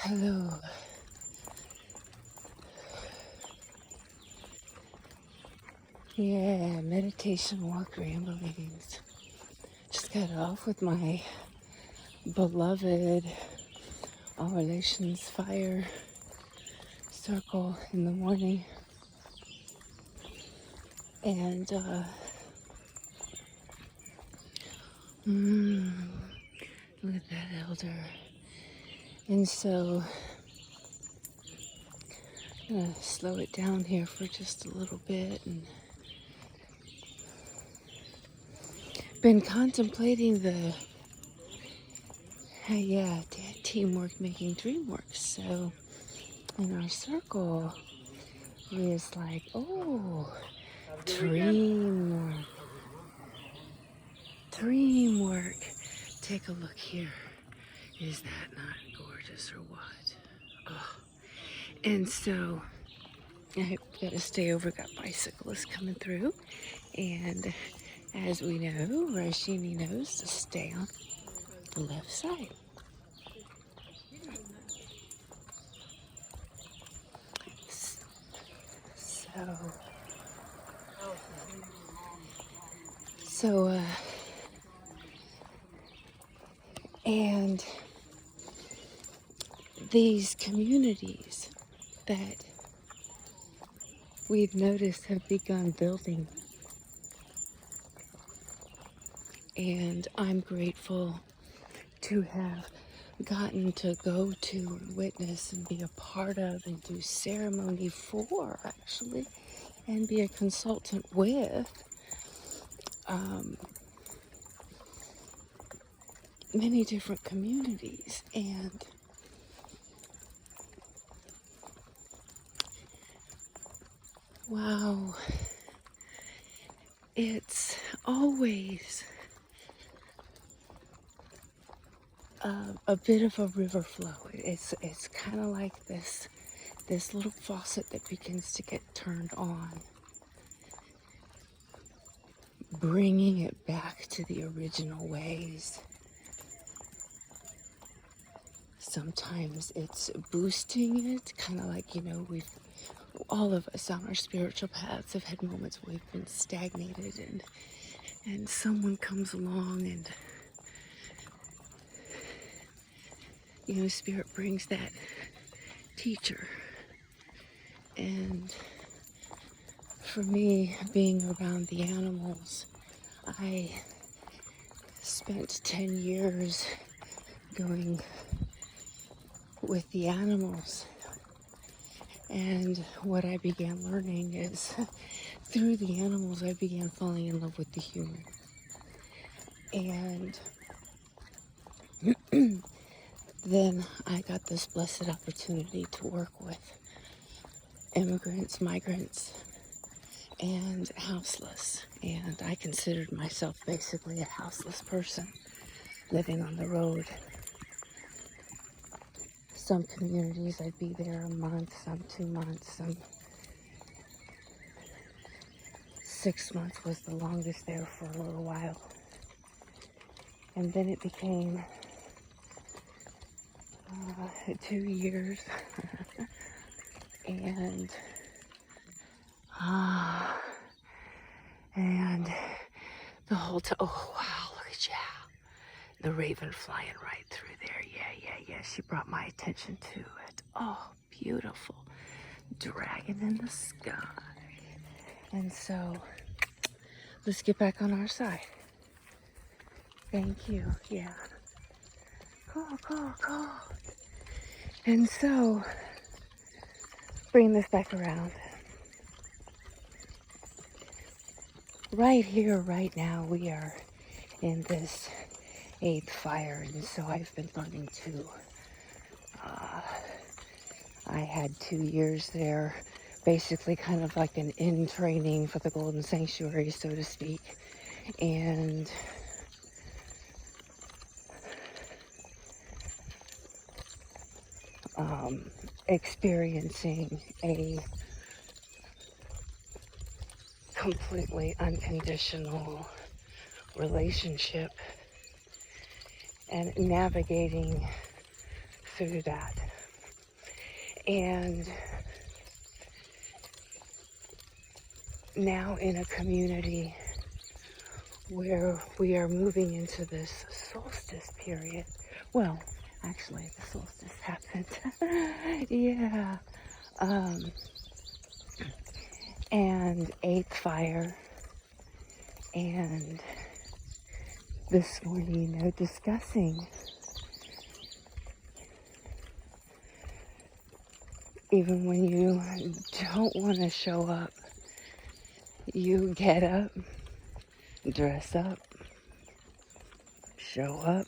Hello. Yeah, meditation walk ramblings. Just got off with my beloved All Relations Fire Circle in the morning. And, look at that elder. And so, I'm going to slow it down here for just a little bit and been contemplating the teamwork making dream work. So in our circle, it's like, oh, dream work. Take a look here. Is that not gorgeous or what? Oh. And so I've got to stay over, got bicyclists coming through. And as we know, Rashini knows to stay on the left side. So, and these communities that we've noticed have begun building. And I'm grateful to have gotten to go to and witness and be a part of and do ceremony for, actually, and be a consultant with many different communities. And wow, it's always a bit of a river flow. It's kind of like this little faucet that begins to get turned on, bringing it back to the original ways. Sometimes it's boosting it, kind of like, all of us on our spiritual paths have had moments where we've been stagnated, and someone comes along and, Spirit brings that teacher. And for me, being around the animals, I spent 10 years going with the animals. And what I began learning is through the animals, I began falling in love with the human. And then I got this blessed opportunity to work with immigrants, migrants, and houseless. And I considered myself basically a houseless person living on the road. Some communities I'd be there a month, some 2 months, some 6 months was the longest there for a little while. And then it became 2 years. and the whole time, oh wow, look at you. The raven flying right through there. Yeah. She brought my attention to it. Oh, beautiful. Dragon in the sky. And so, let's get back on our side. Thank you. Yeah. Cool. And so, bring this back around. Right here, right now, we are in this 8th fire, and so I've been learning to, I had 2 years there, basically kind of like an in training for the Golden Sanctuary, so to speak, and experiencing a completely unconditional relationship and navigating through that. And now in a community where we are moving into this solstice period. Well, actually, the solstice happened. Yeah. And eighth fire. And this morning, discussing even when you don't want to show up, you get up, dress up, show up,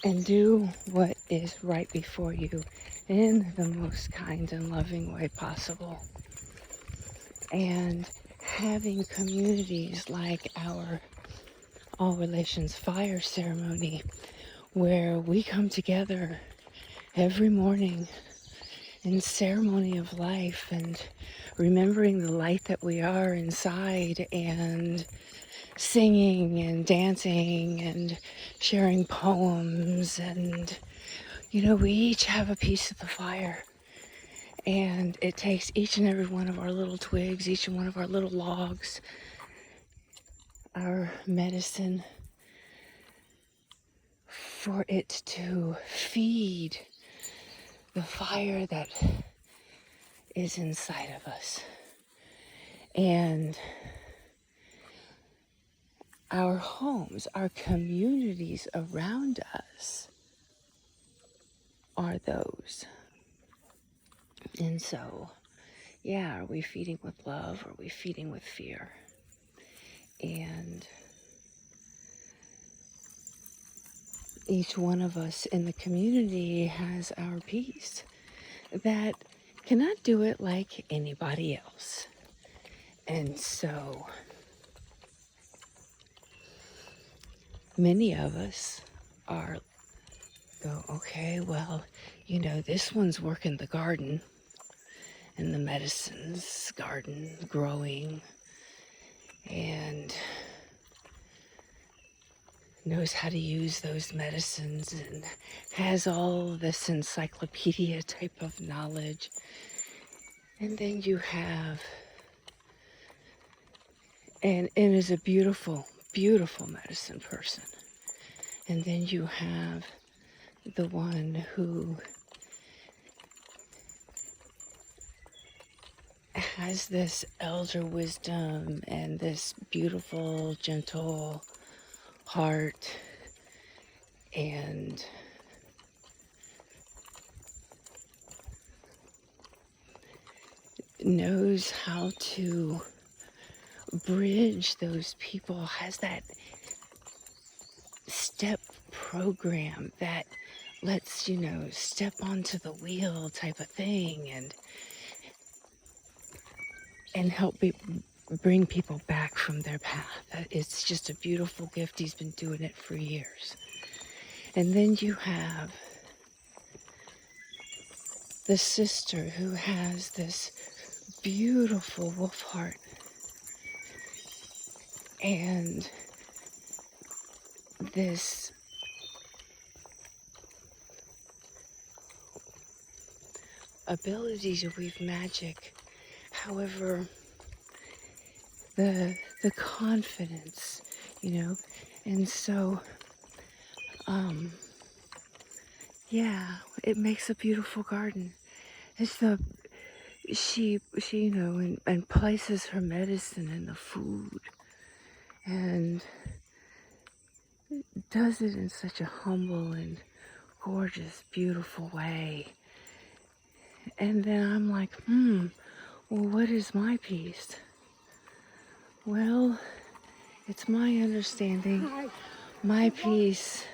and do what is right before you in the most kind and loving way possible. And having communities like our All Relations Fire ceremony, where we come together every morning in ceremony of life and remembering the light that we are inside, and singing and dancing and sharing poems. And we each have a piece of the fire, and it takes each and every one of our little twigs, each and one of our little logs, our medicine, for it to feed the fire that is inside of us. And our homes, our communities around us are those. And so, yeah, are we feeding with love? Or are we feeding with fear? And each one of us in the community has our piece that cannot do it like anybody else. And so many of us go, okay, well, this one's working the garden and the medicines garden, growing, and knows how to use those medicines and has all this encyclopedia type of knowledge. And then you have, and is a beautiful, beautiful medicine person. And then you have the one who has this elder wisdom and this beautiful, gentle heart, and knows how to bridge those people, has that step program that lets step onto the wheel type of thing, and help bring people back from their path. It's just a beautiful gift. He's been doing it for years. And then you have the sister who has this beautiful wolf heart, and this ability to weave magic. However, the confidence, and so yeah, it makes a beautiful garden. It's she and places her medicine in the food, and does it in such a humble and gorgeous, beautiful way. And then I'm like, well, what is my piece? Well, it's my understanding. My piece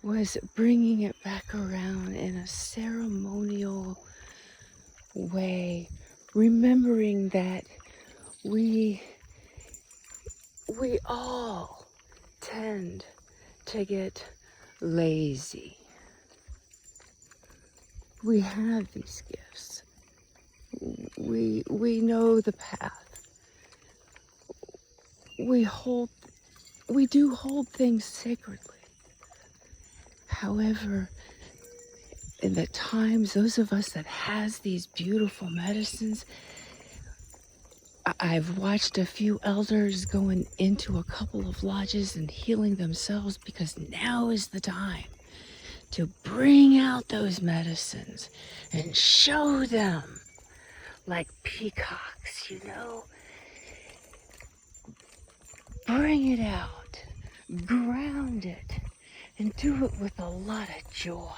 was bringing it back around in a ceremonial way, remembering that we all tend to get lazy. We have these gifts. We know the path. We hold we do hold things sacredly. However, in the times, those of us that has these beautiful medicines, I've watched a few elders going into a couple of lodges and healing themselves because now is the time to bring out those medicines and show them like peacocks, you know? Bring it out, ground it, and do it with a lot of joy.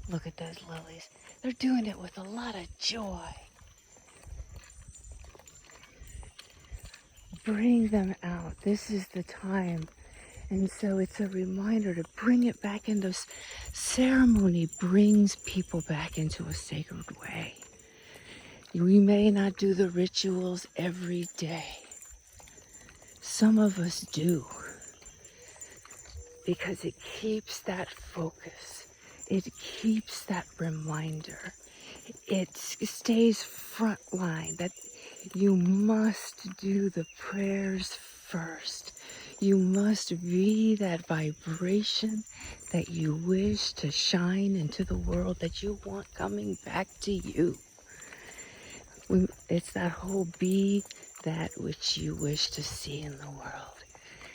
Look at those lilies. They're doing it with a lot of joy. Bring them out. This is the time. And so it's a reminder to bring it back into ceremony, brings people back into a sacred way. We may not do the rituals every day. Some of us do, because it keeps that focus. It keeps that reminder. It stays frontline that you must do the prayers first. You must be that vibration that you wish to shine into the world, that you want coming back to you. It's that whole be that which you wish to see in the world.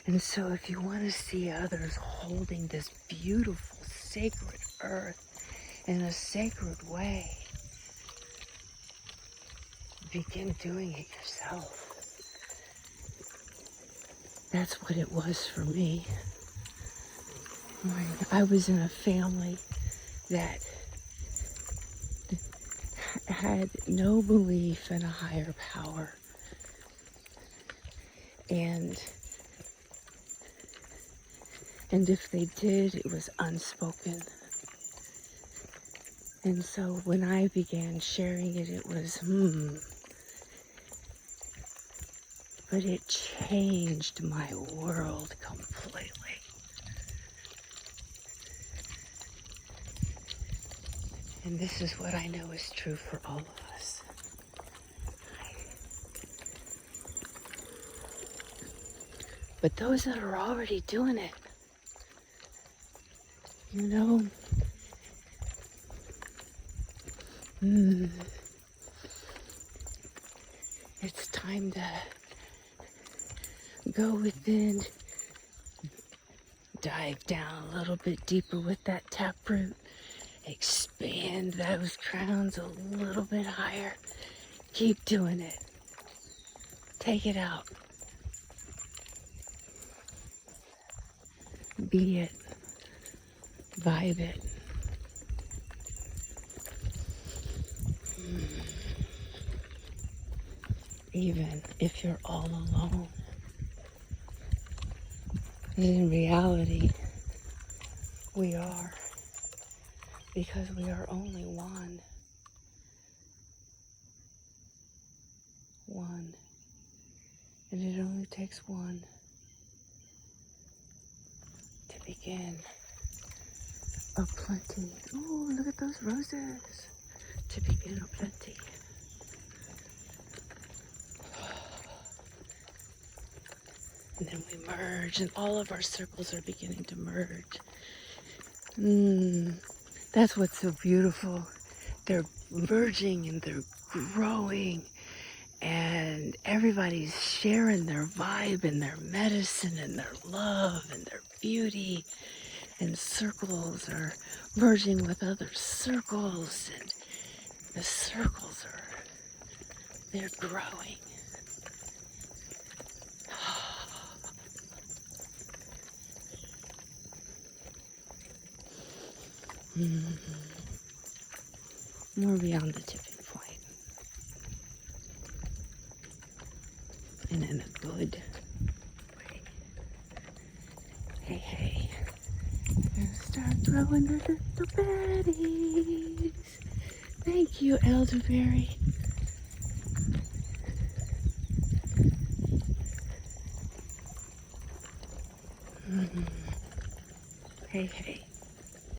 And so if you want to see others holding this beautiful sacred earth in a sacred way, begin doing it yourself. That's what it was for me. I was in a family that had no belief in a higher power. And if they did, it was unspoken. And so when I began sharing it, it was, But it changed my world completely. And this is what I know is true for all of us. But those that are already doing it, you know, it's time to go within, dive down a little bit deeper with that taproot, expand those crowns a little bit higher. Keep doing it. Take it out. Be it. Vibe it. Even if you're all alone. And in reality, we are. Because we are only one. One. And it only takes one to begin a plenty. Oh, look at those roses. To begin a plenty. And then we merge, and all of our circles are beginning to merge. That's what's so beautiful. They're merging and they're growing, and everybody's sharing their vibe and their medicine and their love and their beauty. And circles are merging with other circles, and the circles they're growing. We're beyond the tipping point. And in a good way. Hey, hey. And start growing the little baddies. Thank you, elderberry. Hey, hey.